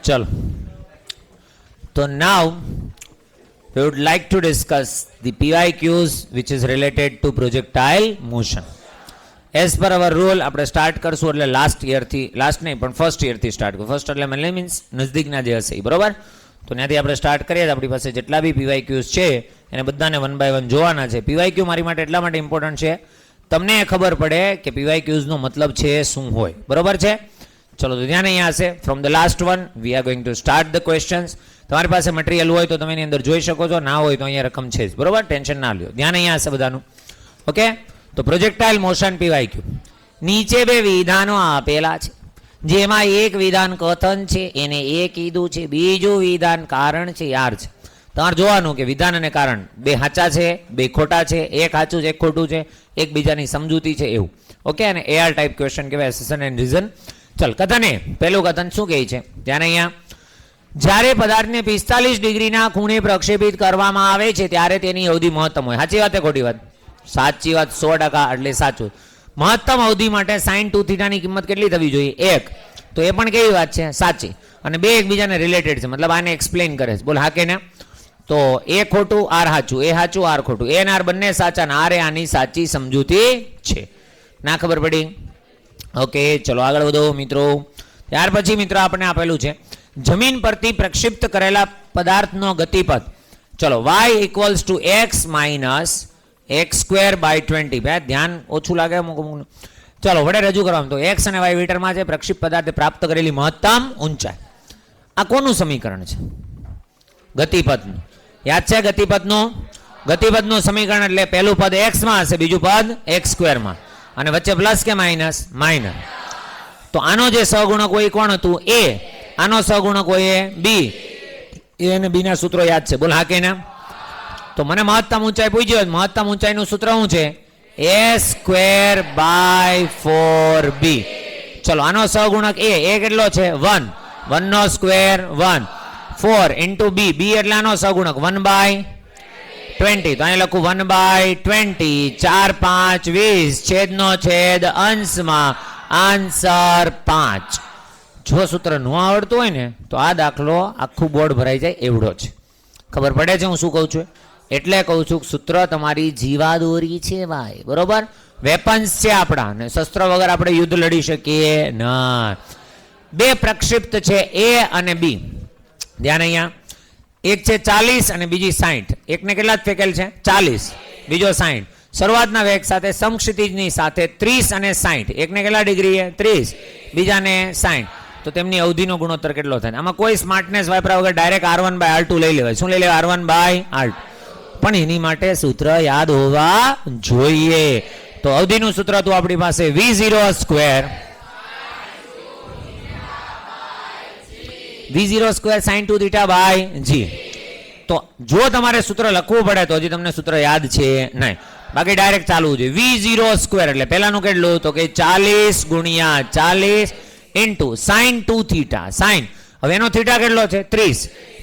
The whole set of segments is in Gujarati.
चलो, तो now we would like to discuss the PYQs which is related to projectile motion. As per our rule, આપણે સ્ટાર્ટ કરશું એટલે લાસ્ટ નહીં પણ ફર્સ્ટ યરથી સ્ટાર્ટ કરશું. ફર્સ્ટ એટલે મને મીન્સ નજદીકના જે હશે બરોબર. તો ત્યાંથી આપણે સ્ટાર્ટ કરીએ તો આપણી પાસે જેટલા બી PYQs છે એને બધાને 1 by 1 જોવાના છે. PYQ મારી માટે એટલા માટે ઇમ્પોર્ટન્ટ છે તમને ખબર પડે કે PYQs નો મતલબ છે શું હોય બરોબર છે. ચલો તો ધ્યાન અહીંયા હશે. From the last one we are going to start the questions. તમારી પાસે મટીરિયલ હોય તો તમે એની અંદર જોઈ શકો છો, ના હોય તો અહીંયા રકમ છે જ બરોબર. ટેન્શન ના લ્યો. ધ્યાન અહીંયા હશે બધાનું. ઓકે, તો પ્રોજેક્ટાઇલ મોશન PYQ. નીચે બે વિધાનો આપેલા છે જેમાં એક વિધાન કથન છે એને એ કીધું છે, બીજું વિધાન કારણ છે યાર છે. તમારે જોવાનું કે વિધાન અને કારણ બે સાચા છે બે ખોટા છે, એક સાચું છે એક ખોટું છે, એકબીજાની સમજૂતી છે એવું. ઓકે, અને AR ટાઈપ ક્વેશ્ચન કહેવાય, એસેશન એન્ડ રીઝન. ચલ કથન એ પહેલું કથન શું કહે છે ત્યારે અહીંયા, જ્યારે પદાર્થને 45 ડિગ્રીના ખૂણે પ્રક્ષેપિત કરવામાં આવે છે ત્યારે તેની અવધિ મહત્તમ હોય. સાચી વાત કે ખોટી વાત? સાચી વાત 100%. એટલે સાચું. મહત્તમ અવધિ માટે sin 2θ ની કિંમત કેટલી થવી જોઈએ? 1. તો એ પણ કેવી વાત છે? સાચી. અને બે એકબીજાને રિલેટેડ છે, મતલબ આને એક્સપ્લેન કરે છે. બોલ હા કે ના? તો એ ખોટું આર સાચું, એ સાચું આર ખોટું, એ આર બંને સાચા, આર એ આની સાચી સમજૂતી છે. ના ખબર પડી? ઓકે, ચલો આગળ વધો મિત્રો. ત્યાર પછી મિત્રો આપણે આપેલું છે જમીન પરથી પ્રક્ષિપ્ત કરેલા પદાર્થનો ગતિપથ. ચલો y equals to x minus x²/20. ભાઈ ધ્યાન ઓછું લાગે અમુક. ચલો વડે રજૂ કરવામાં તો x અને y મીટરમાં છે પ્રક્ષિપ્ત પદાર્થે પ્રાપ્ત કરેલી મહત્તમ ઊંચાઈ. આ કોનું સમીકરણ છે? ગતિપથનું. યાદ છે ગતિપથનું સમીકરણ એટલે પહેલું પદ x માં હશે, બીજું પદ x² માં, અને વચ્ચે પ્લસ કે માઇનસ? માઇનસ. તો આનો જે સહગુણક હોય કોણ હતું? a. આનો સહગુણક હોય b. a અને b ના સૂત્રો યાદ છે? બોલ હા કે ના? તો મને મહત્તમ ઊંચાઈ પૂછ્યો, મહત્તમ ઊંચાઈનું સૂત્ર શું છે? a²/4b. ચલો આનો સહગુણક a કેટલો છે? 1. 1 નો સ્ક્વેર 1. 4 into b. b એટલે આનો સહગુણક 1/20. તો અહીં લખું 1/20. 4 5 20 છેદનો છેદ અંશમાં આન્સર 5. જો સૂત્ર ન આવડતું હોય ને તો આ દાખલો આખું બોર્ડ ભરાઈ જાય એવડો છે. ખબર પડે છે હું શું કહું છું? એટલે કહું છું સૂત્ર તમારી જીવાદોરી છે ભાઈ બરોબર. વેપન્સ છે આપણા, અને શસ્ત્ર વગર આપણે યુદ્ધ લડી શકીએ ના. બે પ્રક્ષિપ્ત છે a અને b. ધ્યાન અહીંયા, એક છે 40 અને બીજી 60. એકને કેટલા ફેકેલ છે? 40, બીજો 60. શરૂઆતના વેગ સાથે સમક્ષિતિજની સાથે 30 અને 60. એકને કેટલા ડિગ્રી છે? 30, બીજાને 60. તો તેમની અવધિનો ગુણોત્તર કેટલો થાય? આમાં કોઈ સ્માર્ટનેસ વાપર્યા વગર ડાયરેક્ટ R1/R2 લઈ લેવાય. શું લઈ લેવાય? R1/R2. પણ એની માટે સૂત્ર યાદ હોવા જોઈએ. તો અવધિનું સૂત્ર હતું આપણી પાસે V02 sin 2θ/g. તો જો તમારે સૂત્ર લખવું પડે તો હજી તમને સૂત્ર યાદ છે નહીં, બાકી ડાયરેક્ટ ચાલવું જોઈએ. V02 એટલે પહેલાનું કેટલું? તો કે 40 ગુણ્યા 40 ઇન્ટુ sin 2θ. sin હવે એનો થીટા કેટલો છે? 30.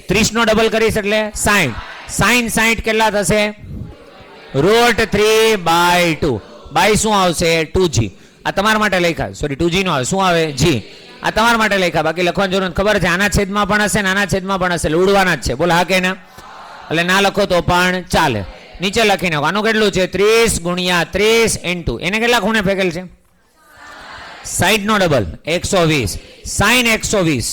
30 નો ડબલ કરીશ એટલે 60. sin 60 કેટલા થશે? √3/2. બાય શું આવશે? 2g. આ તમારા માટે લખ્યા, સોરી 2g નો આવે, શું આવે? g. આ તમારા માટે લખ્યા, બાકી લખવાની જરૂર નથી. ખબર છે આના છેદમાં પણ હશે, નાના છેદમાં પણ હશે, એટલે ઉડવાના જ છે. બોલ હા કે ના? એટલે ના લખો તો પણ ચાલે. નીચે લખી નાખો. આનું કેટલું છે? 30 ગુણ્યા 30 ઇન્ટુ એને કેટલા ખૂણે ફેકેલ છે? 60 નો ડબલ 120. sin 120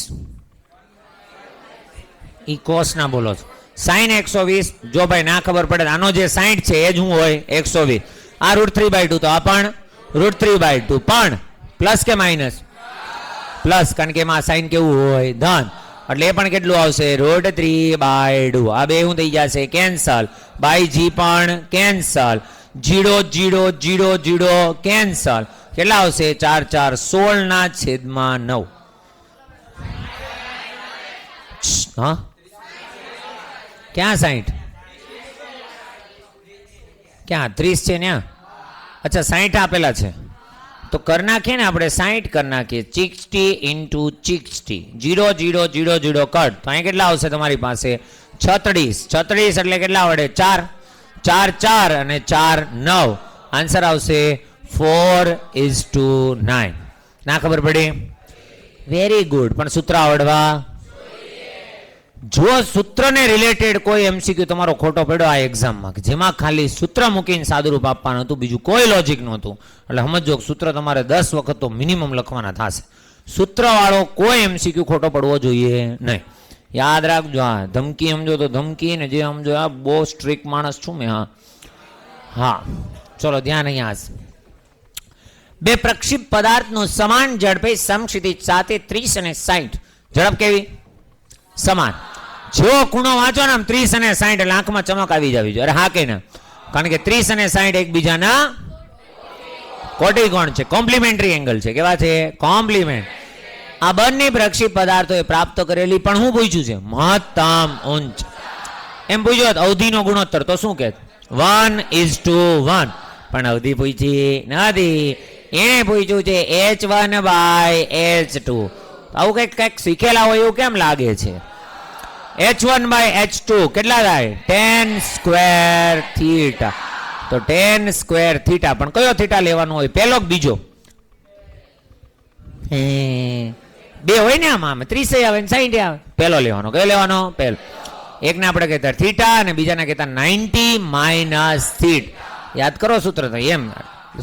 ઈ કોસ ના બોલો છો. sin 120 જો ભાઈ ના ખબર પડે આનો જે 60 છે એ જ હું હોય 120. આ √3/2 તો આ પણ √3/2. પણ પ્લસ કે માઇનસ? પ્લસ, કારણ કે એમાં સાઇન કેવું હોય? ધન. એટલે એ પણ કેટલું આવશે? √3/2. આ બે શું થઈ જશે? કેન્સલ. બાય g પણ કેન્સલ. 0 0 0 0 કેન્સલ. કેટલા આવશે? 4 4 16 ના છેદમાં 9. હા ક્યાં 60? ક્યાં 30 છે ને? અચ્છા 60 આપેલા છે તો કરી નાખીએ ને આપણે. 60 કરી નાખીએ. 60 into 60. 0 0 0 0 કટ. તો અહીં કેટલા આવશે તમારી પાસે? 36. 36 એટલે કેટલા વડે? 4 4 4 અને 4 9. આન્સર આવશે 4:9. ના ખબર પડી? Very good. પણ સૂત્ર આવડવા જો સૂત્રને રિલેટેડ કોઈ એમસીક્યુ તમારો ખોટો પડ્યો આ એક્ઝામમાં કે જેમાં ખાલી સૂત્ર મૂકીને સાદુરૂપ આપવાનું હતું, બીજું કોઈ લોજિક નહોતું, એટલે સમજો સૂત્ર તમારે 10 વખત તો મિનિમમ લખવાના થશે. સૂત્રવાળો કોઈ એમસીક્યુ ખોટો પડવો જોઈએ નહીં. યાદ રાખજો. હા, ધમકી સમજો તો ધમકી, ને જે સમજો આ બહુ સ્ટ્રિક્ટ માણસ છું મેં. હા, ચલો ધ્યાન અહીંયા હશે. બે પ્રક્ષિપ્ત પદાર્થનું સમાન ઝડપે સમક્ષિતિજ સાથે 30 અને 60. ઝડપ કેવી? સમાન. જો ખૂણો વાંચો ને આમ 30 અને 60 એટલે આંખમાં ચમક આવી જવી જોઈએ. અરે હા કે ના? કારણ કે 30 અને 60 એકબીજાના કોટિકોણ છે, કોમ્પ્લિમેન્ટરી એંગલ છે. કેવા છે? કોમ્પ્લિમેન્ટ. આ બંને પ્રક્ષિપ્ત પદાર્થોએ પ્રાપ્ત કરેલી પણ હું પૂછ્યું છે મહત્તમ ઊંચ. એમ પૂછ્યું અવધિનો ગુણોત્તર તો શું કહે? 1:1. પણ અવધિ પૂછી નથી, એને પૂછ્યું છે h1/h2. આવું કંઈક શીખેલા હોય એવું કેમ લાગે છે? h1/h2 કેટલા થાય? tan square theta. તો tan સ્ક્વેર થીટા, પણ કયો થીટા લેવાનો હોય? પહેલો કે બીજો? બે હોય ને આમાં, 30 આવે ને 60 આવે. પહેલો લેવાનો. કયો લેવાનો? પહેલો. એકને આપણે કહેતા થીટા અને બીજાને કહેતા 90 - θ. યાદ કરો સૂત્ર. તો એમ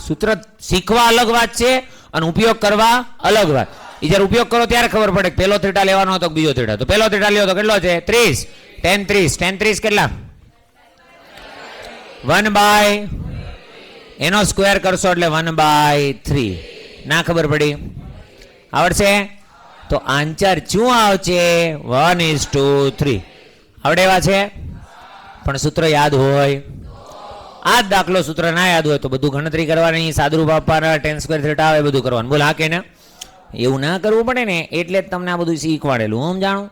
સૂત્ર શીખવા અલગ વાત છે અને ઉપયોગ કરવા અલગ વાત. એ જ્યારે ઉપયોગ કરો ત્યારે ખબર પડે કે પહેલો થીટા લેવાનો હતો બીજો થીટા. તો પહેલો થીટા લ્યો તો કેટલો છે? 30. tan 30 કેટલા? 1/, એનો સ્ક્વેર કરશો એટલે 1/3. ના ખબર પડી? આવડશે? તો આન્સર શું આવશે? 1:3. આવડે એવા છે? પણ સૂત્ર યાદ હોય. આ જ દાખલો સૂત્ર ના યાદ હોય તો બધું ગણતરી કરવાની, સાદુરૂપ આપવાના, tan સ્ક્વેર થીટા આવે બધું કરવાનું. બોલ હા કે ના? એવું ના કરવું પડે ને, એટલે જ તમને આ બધું શીખવાડેલું. હું જાણું.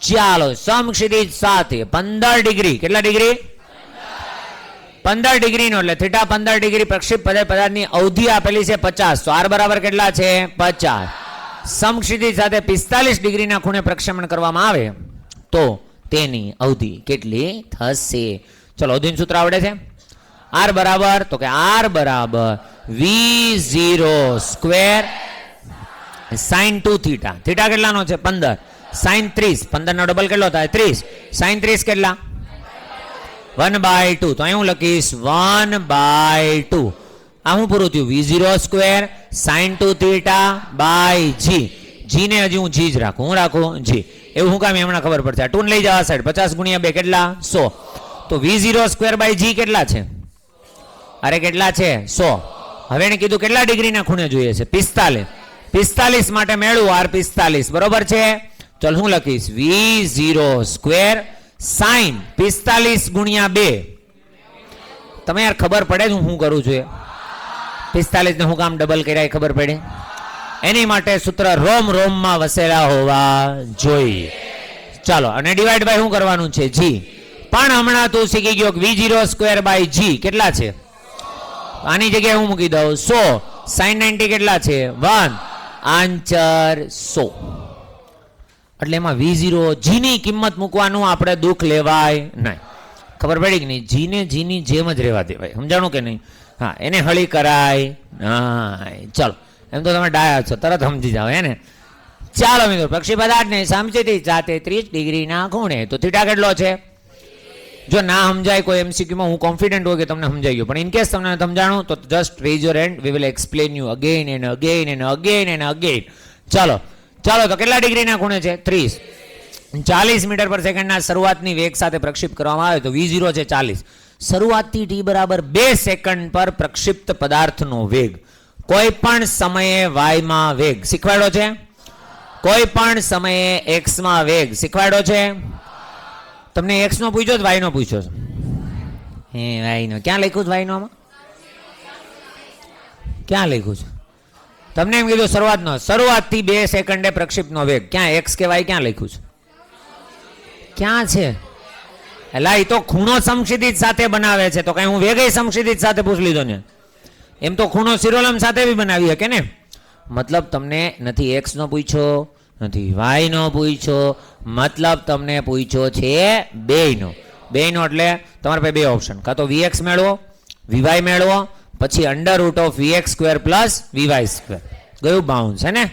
ચાલો, સમક્ષિતિજ સાથે 15 ડિગ્રી. કેટલા ડિગ્રી? 15 ડિગ્રીનો એટલે થીટા 15 ડિગ્રી પ્રક્ષિપ્ત પદાર્થની અવધિ આપેલી છે 50. તો r બરાબર કેટલા છે? 50. સમક્ષિતિજ સાથે 45 ડિગ્રીના ખૂણે પ્રક્ષેપણ કરવામાં આવે તો તેની અવધિ કેટલી થશે? ચલો, અવધિનું સૂત્ર આવડે છે? r બરાબર, તો કે r બરાબર v0 square sin 2 theta. Theta કેટલાનો છે? 15. sin 30, 15 નો ડબલ કેટલો થાય? 30. sin 30 કેટલા? 1/2. તો અહીં હું લખીશ 1/2. આ હું પૂરું થયું? v0 square sin 2 theta by g. g ને હજી હું g જ રાખું. હું રાખું g. એવું હું કામ? હમણાં ખબર પડશે. 2 લઈ જવા સાઈડ. 50 × 2 કેટલા? 100. તો v0 સ્ક્વેર બાય g કેટલા છે? અરે કેટલા છે? 100. હવે એને કીધું કેટલા ડિગ્રીના ખૂણે જોઈએ છે? 45. 45 માટે મેળવું r 45. બરોબર છે? ચલ હું લખીશ v0 સ્ક્વેર sin 45 × 2. તમે યાર ખબર પડે જ હું શું કરું છું? 45 ને હું કામ ડબલ કર્યા એ ખબર પડે? એની માટે સૂત્ર રોમ રોમમાં વસેલા હોવા જોઈએ. ચાલો, અને ડિવાઈડ બાય શું કરવાનું છે? g. પણ હમણાં તું શીખી ગયો v0 સ્ક્વેર બાય g કેટલા છે? આની જગ્યાએ હું મૂકી દઉં 100. sin 90 કેટલા છે? 1. આન્સર 100. એટલે એમાં v0 g ની કિંમત મૂકવાનું આપણે દુઃખ લેવાય નહીં. ખબર પડી કે નહીં? g ને g ની જેમ જ રહેવા દેવાય. સમજાણું કે નહીં? હા, એને હળી કરાય નહીં. ચલો, એમ તો તમે ડાયા છો, તરત સમજી જાઓ હે ને? ચાલો મિત્રો, પ્રક્ષિપ્ત પદાર્થને સમક્ષિતિજ સાથે 30 ડિગ્રીના ખૂણે. તો થીટા કેટલો છે? જો ના સમજાય કોઈ એમસીક્યુમાં, હું કોન્ફિડન્ટ હોય કે તમને સમજાઈ ગયું, પણ ઇન કેસ તમને સમજાણું તો just rays your hand. We will explain you again and again and again and again. ચાલો, તો કેટલા ડિગ્રીના ખૂણે છે? 30. 40 મીટર પર સેકન્ડના શરૂઆતની વેગ સાથે પ્રક્ષિપ્ત કરવામાં આવે તો v0 છે 40. શરૂઆતથી t બરાબર 2 સેકન્ડ પર પ્રક્ષિપ્ત પદાર્થનો વેગ કોઈ પણ સમયે y માં વેગ શીખવાડો છે? કોઈ પણ સમયે x માં વેગ શીખવાડો છે? તમને x નો પૂછ્યો તો y નો પૂછ્યો? હે, y નો. ક્યાં લખ્યું છે y નો? આમાં ક્યાં લખ્યું છે? તમને એમ કીધું શરૂઆતથી 2 સેકન્ડે પ્રક્ષિપ્તનો વેગ. ક્યાં x કે y ક્યાં લખ્યું છે? ક્યાં છે? એલા, એ તો ખૂણો સમક્ષિતિજ સાથે બનાવે છે, તો કઈ હું વેગ સમક્ષિતિજ સાથે પૂછ લીધો ને? એમ તો ખૂણો શિરોલંબ સાથે બી બનાવી શકે ને? મતલબ તમને નથી x નો પૂછ્યો, નથી y નો પૂછ્યો, મતલબ તમને પૂછ્યો છે બેયનો. એટલે તમારે પાસે 2 ઓપ્શન, કાં તો vx મેળવો, vy મેળવો, પછી √(vx² + vy²). ગયું બાઉન્સ હે ને?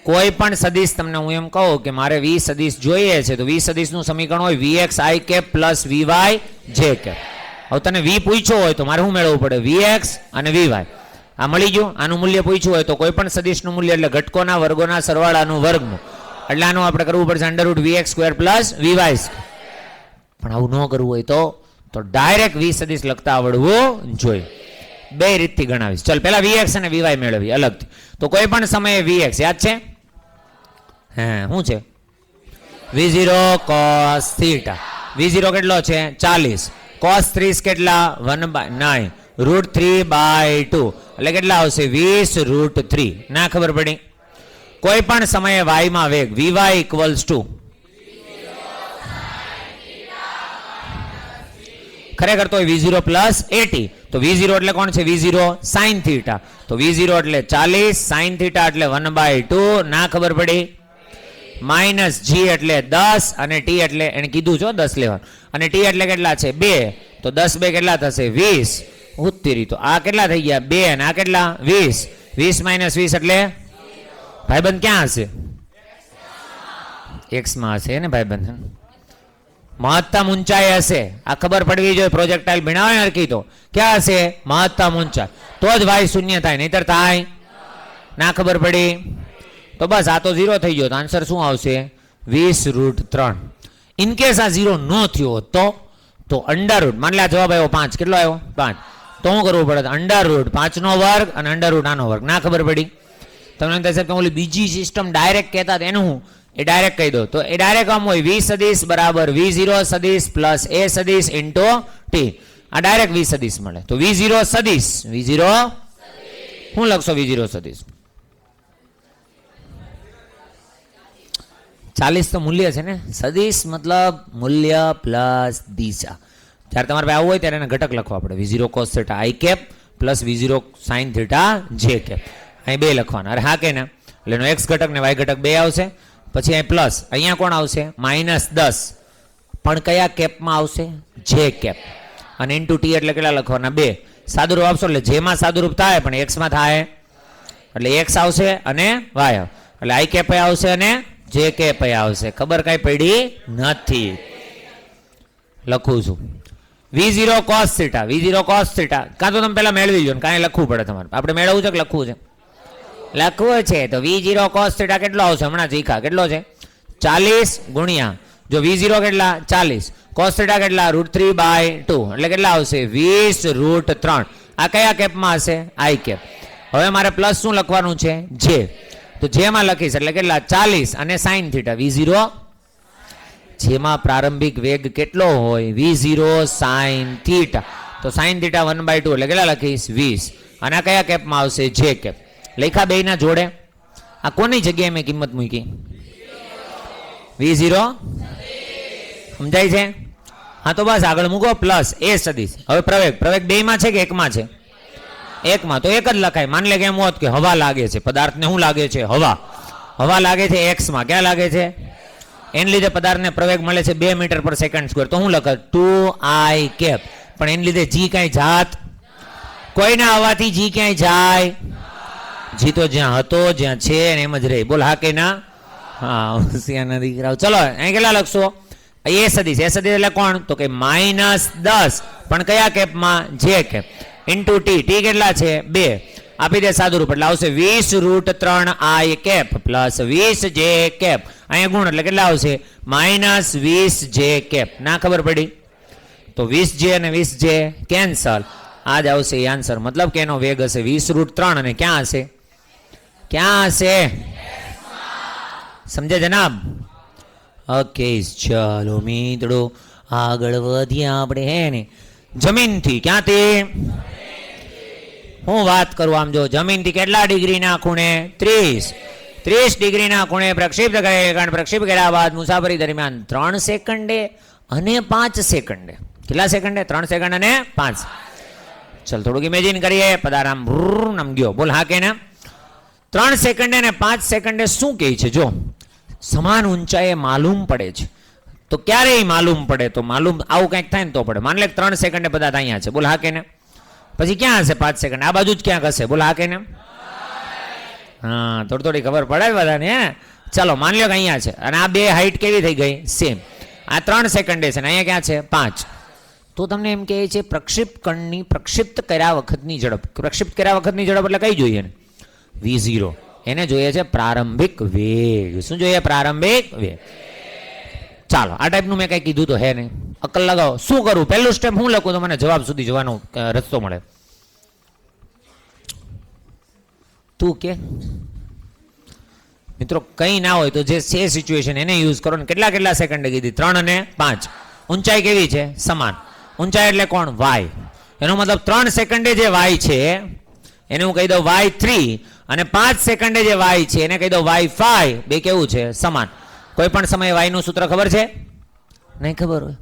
કોઈ પણ સદિશ તમને હું એમ કહું કે મારે વી સદિશ જોઈએ છે તો વી સદિશનું સમીકરણ હોય V X I cap plus V Y J cap. હવે તને વી પૂછ્યો હોય તો મારે શું મેળવવું પડે? વીએક્સ અને વીવાય. આ મળી ગયું. આનું મૂલ્ય પૂછ્યું હોય તો કોઈ પણ સદિશનું મૂલ્ય એટલે ઘટકોના વર્ગોના સરવાળાનું વર્ગનું એટલે આનું આપણે કરવું પડશે under root V X square plus V Y square. પણ આવું ન કરવું હોય તો ડાયરેક્ટ વી સદિશ લખતા આવડવું જોઈએ. બે રીતથી ગણાવીશ. ચલ પહેલા વીએક્સ અને વીવાય મેળવી અલગથી. તો કોઈ પણ સમયે વીએક્સ યાદ છે? શું છે? V0 cos theta. V0 કેટલો છે? 40. cos 30 કેટલા? 1/9. √3/2 એટલે કેટલા આવશે? 20 √3. ના ખબર પડી? કોઈ પણ સમયે y માં વેગ Vy ઇક્વલ્સ ટુ ખરેખર તો V0 પ્લસ 80. તો V0 એટલે કોણ છે? V0 sin theta. તો V0 એટલે 40, sin થીટા એટલે 1/2. ના ખબર પડી? માઇનસ g એટલે 10 અને t એટલે એને કીધું છો 10 લેવાનું અને t એટલે કેટલા છે? 2. તો 10 2 કેટલા થશે? 20. ઉત્તરી. તો આ કેટલા થઈ ગયા? 2 અને આ કેટલા? 20. 20 માઇનસ 20 એટલે ભાઈબંધ ક્યાં હશે? x માં હશે ને ભાઈબંધ. મહત્તમ ઊંચાઈ હશે. આ ખબર પડવી જોઈએ. પ્રોજેક્ટાઇલ ભણાવે ને તો ક્યાં હશે? મહત્તમ ઊંચાઈ. તો જ y શૂન્ય થાય, નહીતર થાય. ના ખબર પડી? તો બસ આ તો 0 થઈ ગયો. તો આન્સર શું આવશે? 20 √3. ઇનકેસ આ 0 ન થયો તો અંડરરૂટ માન લે આ જવાબ આવ્યો 5. કેટલો આવ્યો? 5. તો શું કરવું પડે? અંડરરૂટ 5 નો વર્ગ અને અંડરરૂટ આનો વર્ગ. ના ખબર પડી? તમને એમ થશે કે ઓલી બીજી સિસ્ટમ ડાયરેક્ટ કહેતા હતા એનું હું એ ડાયરેક્ટ કહી દો. તો એ ડાયરેક્ટ આમ હોય વી સદિશ બરાબર V0 સદિશ પ્લસ a સદિશ ઇન્ટુ t. આ ડાયરેક્ટ વી સદિશ મળે. તો V0 સદિશ V0 શું લખશો? V0 સદિશ 40 તો મૂલ્ય છે ને. સદિશ મતલબ મૂલ્ય પ્લસ દિશા. જ્યારે તમારે પાસે આવું હોય ત્યારે એને ઘટક લખવા પડે. V0 cos theta I cap plus V0 sin theta J cap. અહીં 2 લખવાના. અરે હા કે ના? એટલે એનો x ઘટક ને y ઘટક 2 આવશે. પછી અહીં પ્લસ અહીંયા કોણ આવશે? -10. પણ કયા કેપમાં આવશે? જે કેપ. અને ઇન્ટુ t એટલે કેટલા લખવાના? 2. સાદુરૂપ આપશો એટલે જેમાં સાદુરૂપ થાય પણ x માં થાય એટલે x આવશે અને y એટલે આઈ કેપ આવશે અને જે કેપ આવશે. ખબર કઈ પડી નથી? લખું છું V0 cos theta. V0 cos theta કાં તો તમે પહેલા મેળવી લો ને કાંઈ લખવું પડે તમારે. આપણે મેળવવું છે કે લખવું છે? લખવું છે. તો V0 cos થીટા કેટલો આવશે? હમણાં શીખા. કેટલો છે? 40 ગુણ્યા જો V0 કેટલા? 40. cos થીટા કેટલા? √3/2 એટલે કેટલા આવશે? 20 √3. આ કયા કેપમાં હશે? I cap. હવે મારે પ્લસ શું લખવાનું છે? જે. તો જેમાં લખીશ એટલે કેટલા? 40 અને sin થીટા. V0 જેમાં પ્રારંભિક વેગ કેટલો હોય? V0 sin theta. તો sin થીટા 1/2 એટલે કેટલા લખીશ? 20. અને આ કયા કેપમાં આવશે? જે કેપ. લખ્યા બેયના જોડે. આ કોની જગ્યાએ મેં કિંમત મૂકી? V0 સમજાય છે? હા તો બસ આગળ મૂકો પ્લસ a સદિશ. હવે પ્રવેગ બેયમાં છે કે એકમાં છે? એકમાં. તો એક જ લખાય. માન લે કે એમ હોત કે હવા લાગે છે પદાર્થને. શું લાગે છે? હવા લાગે છે x માં. ક્યાં લાગે છે? એને લીધે પદાર્થને પ્રવેગ મળે છે 2 મીટર પર સેકન્ડ સ્ક્વેર. તો હું લખે 2i કેપ. પણ એને લીધે g કાંઈ જાત? કોઈના હવાથી g ક્યાંય જાય? જી તો જ્યાં હતો જ્યાં છે એમ જ રહે. બોલ હા કે ના? હા હોશિયારના દીકરાઓ. ચલો અહીં કેટલા લખશો? એ સદિશ. એ સદિશ એટલે કોણ? તો કે -10. પણ કયા કેપમાં? જે કેપ. Into t. t કેટલા છે? 2. આપી દે સાદુરૂપ એટલે આવશે 20 √3i કેપ પ્લસ 20 જે કેપ. અહીંયા ગુણ એટલે કેટલા આવશે? -20 જે કેપ. ના ખબર પડી? તો 20 જે અને 20 જે કેન્સલ. આ જ આવશે એ આન્સર. મતલબ કે એનો વેગ હશે 20 √3 અને ક્યાં હશે? ક્યાં હશે? સમજે જનાબ? ઓકે ચલો મિત્રો આગળ વધ્યા આપણે. હે ને જમીનથી. ક્યાંથી? હું વાત કરું આમ જો જમીનથી કેટલા ડિગ્રીના ખૂણે? 30 ડિગ્રીના ખૂણે પ્રક્ષેપ કરે. પ્રક્ષેપ કર્યા બાદ મુસાફરી દરમિયાન 3 સેકન્ડે અને 5 સેકન્ડે. કેટલા સેકન્ડે? 3 સેકન્ડ અને 5. ચલ થોડુંક ઇમેજિન કરીએ. પદારામ નામ ગયો. બોલ હા કે ના? 3 સેકન્ડે અને 5 સેકન્ડે શું કહે છે? જો સમાન ઊંચાઈએ માલુમ પડે છે. તો ક્યારે માલુમ પડે? તો માલુમ આવું કંઈક થાય ને તો પડે. માન લે 3 સેકન્ડે પદાર્થ અહીંયા છે. બોલ હા કે ના? પછી ક્યાં હશે 5 સેકન્ડ? આ બાજુ જ ક્યાંક હશે. બોલ હા કે ના? હા, થોડી થોડી ખબર પડે બધાને હે. ચલો માની લો કે અહીંયા છે અને આ બે હાઈટ કેવી થઈ ગઈ? સેમ. આ 3 સેકન્ડે છે ને અહીંયા ક્યાં છે? 5. તો તમને એમ કહે છે પ્રક્ષિપ્ત કણની પ્રક્ષિપ્ત કર્યા વખતની ઝડપ. પ્રક્ષિપ્ત કર્યા વખતની ઝડપ એટલે કઈ જોઈએ? v0. એને જોઈએ છે પ્રારંભિક વેગ. શું જોઈએ? પ્રારંભિક વેગ. ચાલો, આ ટાઈપનું મેં કંઈ કીધું તો હે નહીં. અકલ લગાવો. શું કરું? પહેલું સ્ટેપ હું લખું તો મને જવાબ સુધી જવાનો રસ્તો મળે. તું કે મિત્રો કંઈ ના હોય તો જે છે સિચ્યુએશન એને યુઝ કરો ને. કેટલા કેટલા સેકન્ડે કીધી? 3 અને 5. ઊંચાઈ કેવી છે? સમાન. ઊંચાઈ એટલે કોણ? y. એનો મતલબ 3 સેકન્ડે જે y છે એને હું કહી દઉં y3 અને 5 સેકન્ડે જે y છે એને કહી દઉં y5. બે કેવું છે? સમાન. કોઈ પણ સમયે y નું સૂત્ર ખબર છે? નહીં ખબર હોય?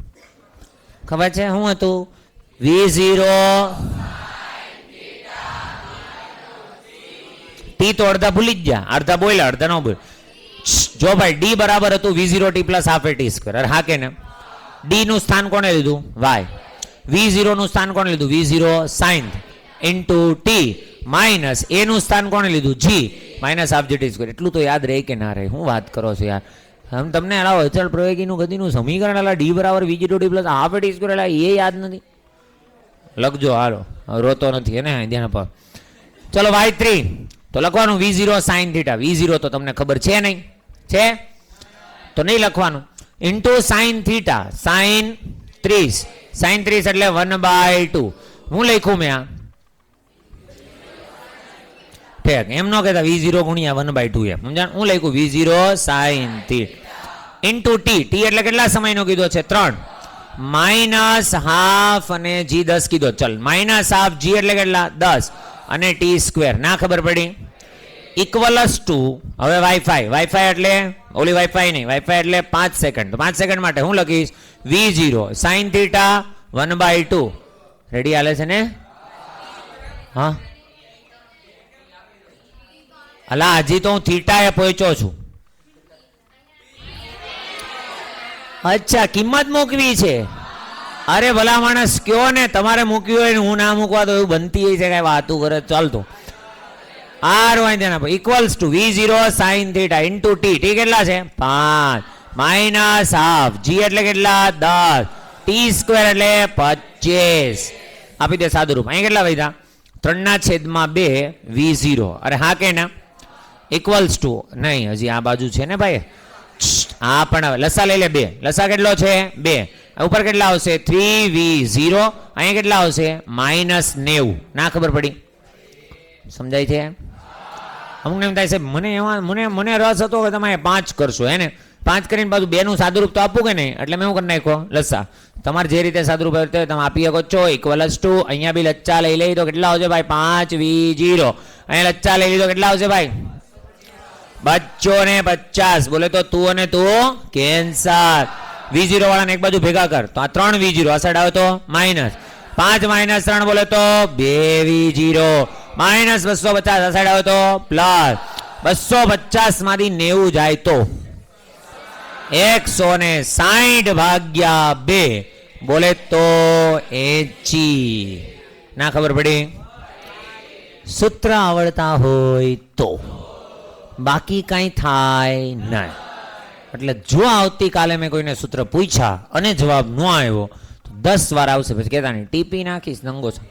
ખબર છે શું હતું? v0 ટી તો અડધા ભૂલી જ ગયા, અડધા બોલ્યા, અડધા ન બોલ. જો ભાઈ ડી બરાબર હતું v0t plus half a t square. હા કે ને? ડી નું સ્થાન કોણે લીધું? y. v0 નું સ્થાન કોણે લીધું? v0 sin into T minus એ નું સ્થાન કોણે લીધું? g minus half gt square. એટલું તો યાદ રહે કે ના રહે? હું વાત કરો છો યાર? આમ તમને અચળ પ્રવેગીનું ગતિનું સમીકરણ ડી બરાબર v0t plus half a t square એ યાદ નથી? લખજો હાલો, રોતો નથી એને ધ્યાન આપો. ચલો y3 તો લખવાનું v0 sin થીટા. v0 તો તમને ખબર છે નહીં? છે તો નહીં લખવાનું. Into sin theta sin 30. sin 30 એટલે 1/2. હું લખ્યું મેં આ ઠેક એમ ન કહેતા v0 ગુણ્યા 1/2 એમ સમજાણ. હું લખ્યું v0 sin theta into T. T એટલે કેટલા સમયનો કીધો છે? 3 માઇનસ હાફ અને g 10 કીધો. ચલ માઇનસ હાફ g એટલે કેટલા? 10 અને ટી સ્ક્વેર. ના ખબર પડી? ઇક્વલ્સ ટુ હવે વાઈફાઈ. વાઈફાઈ એટલે ઓલી વાઈફાઈ નહીં, વાઈફાઈ એટલે 5 સેકન્ડ. તો 5 સેકન્ડ માટે હું લખીશ v0 sin થીટા 1/2. રેડી હાલે છે ને? હા અલા હજી તો હું થીટા એ પહોંચ્યો છું. અચ્છા કિંમત મૂકવી છે? અરે ભલા માણસ કયો ને, તમારે મૂક્યું હોય ને હું ના મૂકવા તો એવું બનતી છે કઈ વાતું કરે. ચાલતું equals to v0 sin theta into T. T કેટલા છે? 5 માઇનસ હાફ. જી એટલે કેટલા? 10. ટી સ્ક્વેર એટલે 25. આપી દે સાદું રૂપ. અહીં કેટલા વધ્યા? 3/2 v0. અરે હા કે ના? ઇક્વલ્સ ટુ નહીં, હજી આ બાજુ છે ને ભાઈ. હા પણ હવે લસા લઈ લે 2. લસા કેટલો છે? 2. ઉપર કેટલા આવશે? 3v0. અહીંયા કેટલા આવશે? -90. ના ખબર પડી? સમજાય છે? અમુક એમ થાય છે મને એમાં મને રસ હતો કે તમે 5 કરશો હે ને. 5 કરીને પાછું 2 નું સાદુરૂપ તો આપવું કે નહીં, એટલે મેં હું કરી નાખ્યો લસા. તમારે જે રીતે સાદુરૂપ હોય તમે આપી શકો છો. ઇક્વલ્સ ટુ અહીંયા બી લચ્ચા લઈ લઈ તો કેટલા આવશે ભાઈ? 5v0. અહીંયા લચ્ચા લઈ લીધો કેટલા આવશે ભાઈ? 250. બોલે તો તું અને તું કેન્સર. v0 વાળાને એક બાજુ ભેગા કર તો આ 3v0 આ સાઈડ આવે તો માઇનસ 5 માઇનસ 3 બોલે તો 2v0 માઇનસ 250 આ સાઈડ આવે તો પ્લસ 250 માંથી 90 જાય તો 160 ભાગ્યા 2 બોલે તો 80. ના ખબર પડી? સૂત્ર આવડતા હોય તો, બાકી કઈ થાય નહીં. એટલે જો આવતીકાલે મેં કોઈને સૂત્ર પૂછ્યા અને જવાબ ન આવ્યો તો 10 વાર આવશે, પછી કહેતા નહીં ટીપી નાખીશ નંગો છે.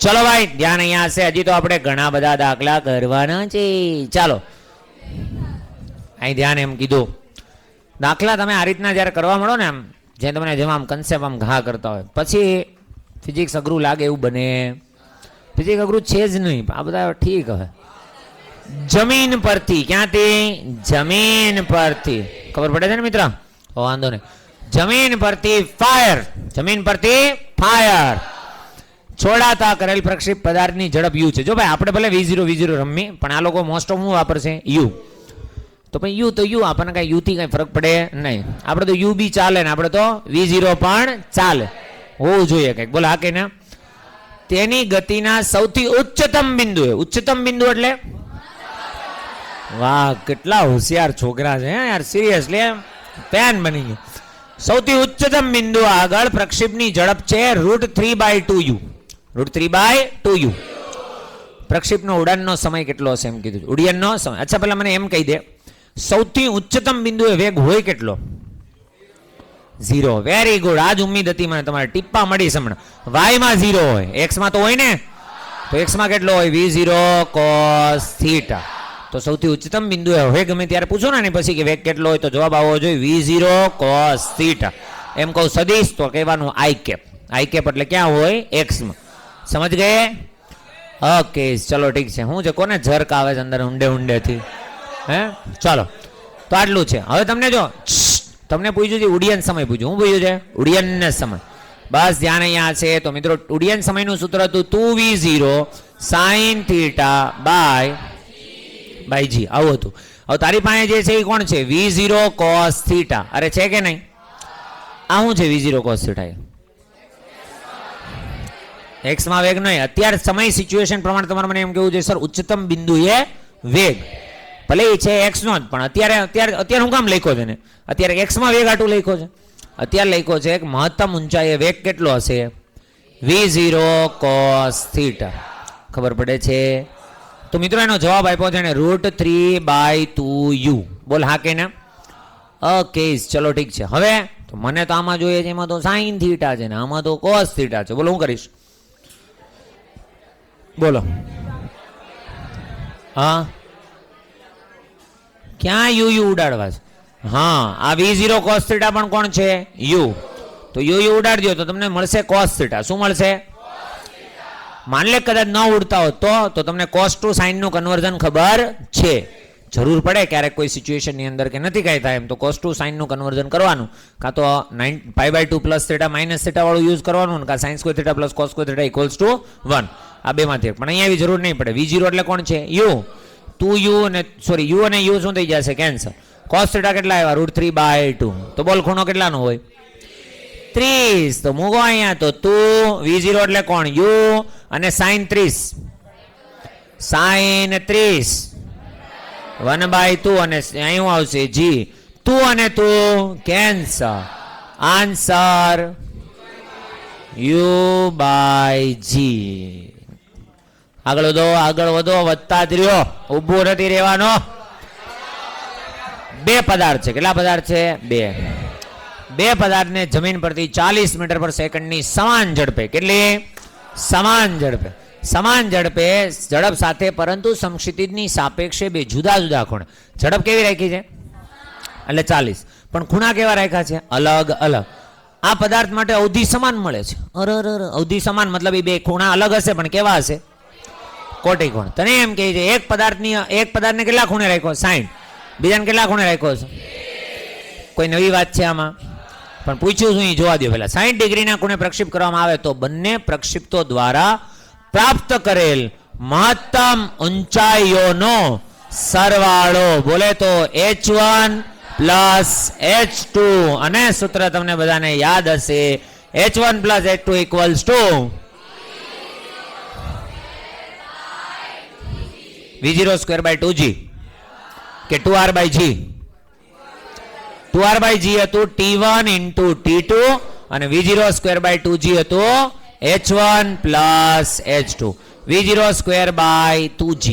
ચલો ભાઈ ધ્યાન અહીંયા હશે. હજી તો આપણે ઘણા બધા દાખલા કરવાના છે. ચાલો અહીં ધ્યાન. એમ કીધું દાખલા તમે આ રીતના જ્યારે કરવા મળો ને, એમ જે તમને જેમ આમ કન્સેપ્ટ આમ ઘા કરતા હોય, પછી ફિઝિક્સ અઘરું લાગે એવું બને. ફિઝિક્સ અઘરું છે જ નહીં, આ બધા ઠીક હવે. જમીન પરથી, ક્યાંથી? જમીન પરથી. ખબર પડે છે ને મિત્ર? વાંધો નહીં. જમીન પરથી ફાયર, જમીન પરથી ફાયર છોડાતા કરેલ પ્રક્ષેપ પદાર્થની ઝડપ u છે. જો ભાઈ આપણે ભલે v0 રમી, પણ આ લોકો મોસ્ટ ઓફ શું વાપરશે? u. તો ભાઈ u તો u, આપણને કઈ u થી કઈ ફરક પડે નહીં. આપણે તો u બી ચાલે ને આપણે તો v0 પણ ચાલે, હોવું જોઈએ કઈક. બોલો હા કે ના? તેની ગતિના સૌથી ઉચ્ચતમ બિંદુ. ઉચ્ચતમ બિંદુ એટલે વાહ કેટલા હોશિયાર છોકરા છે યાર, સિરિયસલી એમ ફેન બની ગયો. સૌથી ઉચ્ચતમ બિંદુ આગળ પ્રક્ષેપની ઝડપ છે √3/2u. √3/2u. પ્રક્ષેપનો ઉડાનનો સમય કેટલો હશે એમ કીધું. ઉડ્ડયનનો સમય. અચ્છા પહેલા મને એમ કહી દે, સૌથી ઉચ્ચતમ બિંદુએ વેગ હોય કેટલો? 0. Very good. આજ ઉમ્મીદ હતી મને તમારે ટીપ્પા મળી હમણાં. y માં 0 હોય, x માં તો હોય ને, તો x માં કેટલો હોય? v0 cos θ. તો સૌથી ઉચ્ચતમ બિંદુએ હવે ગમે ત્યારે પૂછો ને પછી કે વેગ કેટલો હોય તો જવાબ આવવો જોઈએ v0 cos θ. એમ કહું સદીશ તો કહેવાનું i કેપ. i કેપ એટલે ક્યાં હોય? x માં. સમજ ગયે? ઓકે ચલો ઠીક છે. હું છે કોને જર્ક આવે છે અંદર ઊંડે ઊંડેથી? હે ચાલો તો આટલું છે. હવે તમને જો તમને પૂછ્યું છે ઉડ્ડયન સમય પૂછ્યું. હું પૂછ્યું છે? ઉડ્ડયન સમય. બસ ધ્યાન અહીંયા છે. તો મિત્રો ઉડ્ડયન સમયનું સૂત્ર હતું 2v0 sin θ બાય g. આવું હતું. હવે તારી પાસે જે છે એ કોણ છે? v0 cos θ. અરે છે કે નહીં? આ શું છે v0 cos θ? x માં વેગ નહીં. અત્યારે સમય સિચ્યુએશન પ્રમાણે તમારે મને એમ કેવું છે સર ઉચ્ચતમ બિંદુએ વેગ ભલે એ છે x નો જ, પણ અત્યારે હું કામ લખ્યો છે ને? અત્યારે x માં વેગ આટલું લખ્યો છે. અત્યારે લખ્યો છે કે મહત્તમ ઊંચાઈએ વેગ કેટલો હશે? v0 cos θ. ખબર પડે છે? તો મિત્રો એનો જવાબ આપ્યો છે ને √3/2u. બોલ હા કે ના? ઓકે ચલો ઠીક છે. હવે તો મને તો આમાં જોઈએ છે, એમાં તો sin θ છે ને આમાં તો cos θ છે. બોલો હું કરીશ? બોલો. હા ક્યાં યુ ઉડાડવા છે? હા આ v0 cos θ પણ કોણ છે? u. તો યુ ઉડાડજો તો તમને મળશે cos θ. શું મળશે? માન લે કદાચ ન ઉડતા હોત તો તમને cos to sin નું કન્વર્ઝન ખબર છે. જરૂર પડે ક્યારેક કોઈ સિચ્યુએશનની અંદર કે નથી કાંઈ થાય એમ તો cos to sin નું કન્વર્ઝન કરવાનું, કાં તો π/2 + θ - θ વાળું યુઝ કરવાનું, કાં sin સ્ક્વેર θ + cos સ્ક્વેર θ = 1. આ બેમાંથી પણ અહીંયા એવી જરૂર નહીં પડે. v0 એટલે કોણ છે? u. 2u અને સોરી u અને u શું થઈ જશે? કેન્સલ. cos θ કેટલા આવ્યા? √3/2. તો બોલ ખૂણો કેટલાનો હોય? 30. તો મૂકો અહીંયા તો 2 v0 એટલે કોણ? u અને sin 30 sin 30 1/2 અને અહીં આવશે g. 2 અને 2 કેન્સલ. Answer u/g. આગળ વધો વધતા જ રહ્યો, ઊભું નથી રહેવાનો. બે પદાર્થ છે. કેટલા પદાર્થ છે? બે પદાર્થને જમીન પરથી 40 મીટર પર સેકન્ડની સમાન ઝડપે, કેટલી? સમાન ઝડપે ઝડપ સાથે પરંતુ સમક્ષિતિજની સાપેક્ષે બે જુદા જુદા ખૂણે. ઝડપ કેવી રાખી છે? એટલે 40, પણ ખૂણા કેવા રાખ્યા છે? અલગ અલગ. આ પદાર્થ માટે અવધિ સમાન મળે છે. અવધિ સમાન મતલબ એ બે ખૂણા અલગ હશે પણ કેવા હશે? કોટી કોણ. તને એમ કહે છે એક પદાર્થને કેટલા ખૂણે રાખ્યો? 60. બીજાને કેટલા ખૂણે રાખ્યો છે? કોઈ નવી વાત છે આમાં? પણ પૂછ્યું શું એ જોવા દો પહેલા. 60 ડિગ્રીના ખૂણે પ્રક્ષેપ કરવામાં આવે તો બંને પ્રક્ષિપ્તો દ્વારા પ્રાપ્ત કરેલ મહત્તમ ઊંચાઈઓનો સરવાળો બોલે તો h1 + h2. અને સૂત્ર તમને બધાને યાદ હશે h1 + h2 = v0²/2g કે 2r/g. 2r/g હતું t1 × t2 અને v0²/2g હતું h1 + h2 v0²/2g.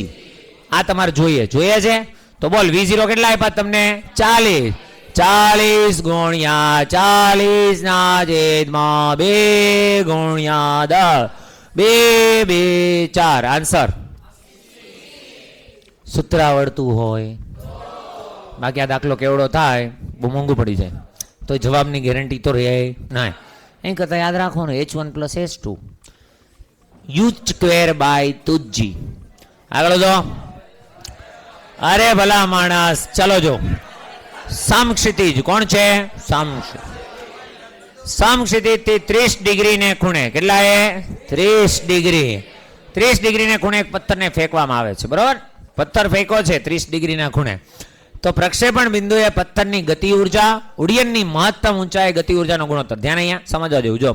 આ તમારે જોઈએ છે તો બોલ v0 કેટલા આપ્યા તમને? 40. 40 × 40 / 2 × 10 2 2 4. આન્સર સૂત્ર આવડતું હોય. બાકી આ દાખલો કેવડો થાય બહુ મોંઘું પડી જાય તો જવાબની ગેરંટી તો રહે ના. એમ કરતા યાદ રાખો ને h1 + h2 u²/2g. આગળ જો. અરે ભલા માણસ ચલો જો. સમક્ષિતિજ કોણ છે? સમક્ષિતિજ થી 30 ડિગ્રીને ખૂણે. કેટલા એ? 30 ડિગ્રી. 30 ડિગ્રીને ખૂણે એક પથ્થરને ફેંકવામાં આવે છે. બરોબર? પથ્થર ફેંકો છે 30 ડિગ્રીના ખૂણે. તો પ્રક્ષેપણ બિંદુએ પથ્થરની ગતિ ઉર્જા, ઉડ્ડયનની મહત્તમ ઊંચાઈ ગતિ ઉર્જાનો ગુણોત્તર. ધ્યાન અહીંયા સમજવા જેવું. જો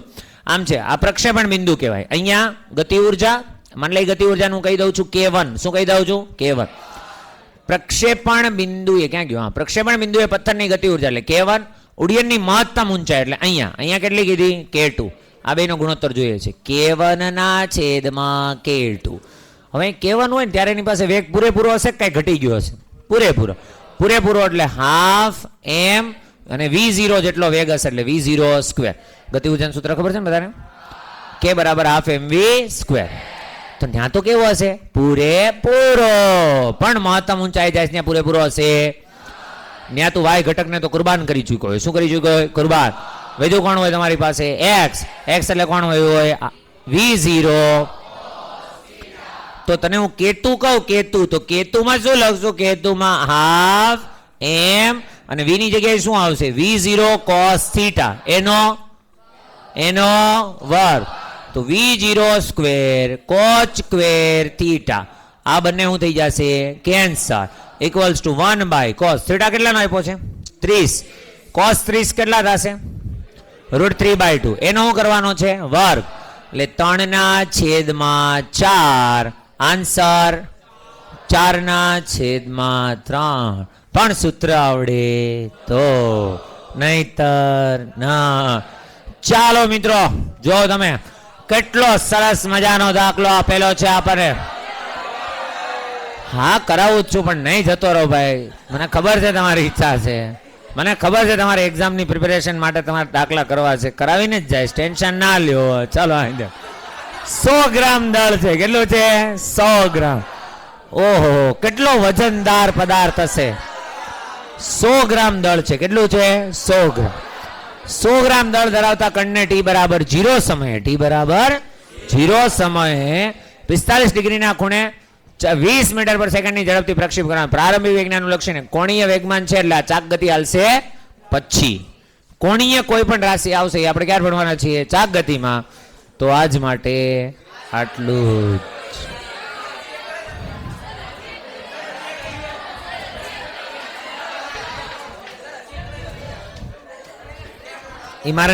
આમ છે, આ પ્રક્ષેપણ બિંદુ કહેવાય. અહીંયા ગતિ ઉર્જા, માની લઈ ગતિ ઉર્જાનું કહી દઉં છું k1. શું કહી દઉં છું? k1. પ્રક્ષેપણ બિંદુએ ક્યાં ગયો? હા, પ્રક્ષેપણ બિંદુએ પથ્થરની ગતિ ઉર્જા એટલે k1. ઉડ્ડયનની મહત્તમ ઊંચાઈ એટલે અહીંયા કેટલી કીધી? k2. આ બેનો ગુણોત્તર જોઈએ છે k1 ના છેદમાં k2. હવે કહેવાનું હોય ને ત્યારે એની પાસે વેગ પૂરેપૂરો હશે કે કઈ ઘટી ગયો હશે? પૂરેપૂરો. પૂરેપૂરો એટલે હાફ એમ અને v0 જેટલો વેગ હશે એટલે v0 સ્ક્વેર. ગતિ ઉર્જાનું સૂત્ર ખબર છે ને બધાને? કે બરાબર હાફ mv સ્ક્વેર. તો ત્યાં તો કેવો હશે? પૂરેપૂરો. પણ મહત્તમ ઊંચાઈ જાય ત્યાં પૂરેપૂરો હશે. ત્યાં તું વાય ઘટકને તો કુરબાન કરી ચૂક્યો હોય. શું કરી ચૂક્યો હોય? કુરબાન. વધુ કોણ હોય તમારી પાસે? x. x એટલે કોણ હોય? v0. તો તને હું કેતુ કહું, કેતુ, તો કેતુમાં શું લખશું? કેતુમાં હાફ એમ અને v ની જગ્યાએ શું આવશે? v0 cos થીટા એનો વર્ગ. તો v0 square coach square theta આ બંને શું થઈ જશે? Cancel. Equals to 1/cos theta કેટલાનો આપ્યો છે? 30. cos 30 કેટલા થશે? √3/2. એનો શું કરવાનો છે? વર્ગ. એટલે 3/4. આન્સર 4/3. પણ સૂત્ર આવડે તો, નહીતર ના. ચાલો મિત્રો, જો તમે કેટલો સરસ મજાનો દાખલો આપેલો છે આપણને. હા કરાવું જ છું પણ નહીં જતો રહો ભાઈ. મને ખબર છે તમારી ઈચ્છા છે, મને ખબર છે તમારી એક્ઝામની પ્રિપેરેશન માટે તમારે દાખલા કરવા છે, કરાવીને જ જાય. ટેન્શન ના લ્યો. ચાલો અહીં 100 ગ્રામ દળ છે. કેટલું છે? 100 ગ્રામ. ઓહો, કેટલો વજનદાર પદાર્થ હશે. 100 ગ્રામ દળ છે. કેટલું છે? 100 ગ્રામ. 100 ગ્રામ દળ ધરાવતા કણને t બરાબર 0 સમયે 45 ડિગ્રીના ખૂણે 20 મીટર પર સેકન્ડની ઝડપથી પ્રક્ષેપ કરવાનું. પ્રારંભિક વેગનું લક્ષણ કોણીય વેગમાન છે એટલે આ ચાક ગતિ હાલશે પછી. કોણીય કોઈ પણ રાશિ આવશે એ આપણે ક્યારે ભણવાના છીએ? ચાક ગતિમાં. તો આજ માટે આટલું જ. એ મારે